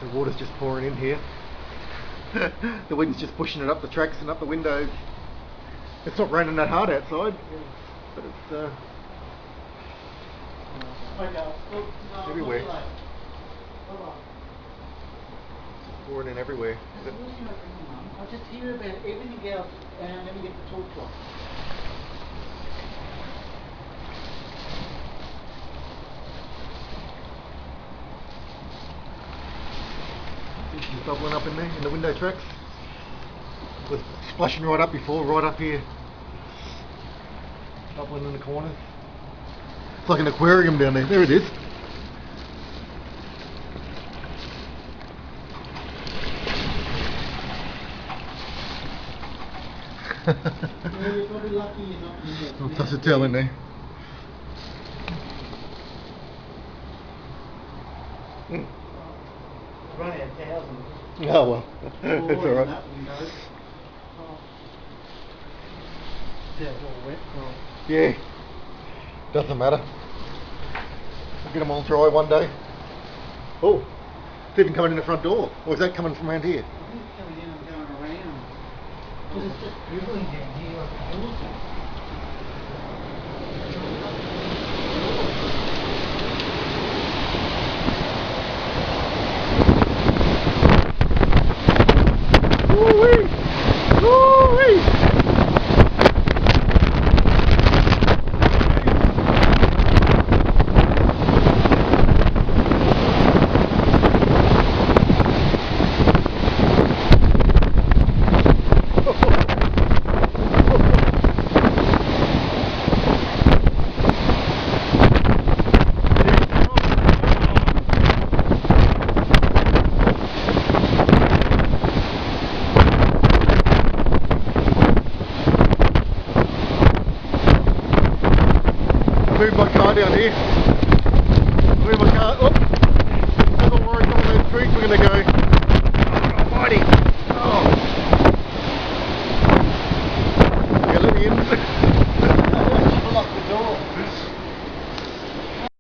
The water's just pouring in here. The wind's just pushing it up the tracks and up the windows. It's not raining that hard outside, but it's everywhere. It's pouring in everywhere. I'll just hear about everything else and let me get the torch off. It's bubbling up in there, in the window tracks. It was splashing right up before, right up here. Bubbling in the corners. It's like an aquarium down there. There it is. You're probably lucky you're not in there. Not tough to tell in there. Running at 1,000. Oh well, it's alright. Yeah, it's all wet. Yeah, doesn't matter. We'll get them all dry one day. Oh, it's even coming in the front door. Or is that coming from around here? I think it's coming in and going around. Because it's just dribbling down here like a water. Woo-wee! Woo-wee! Move my car down here.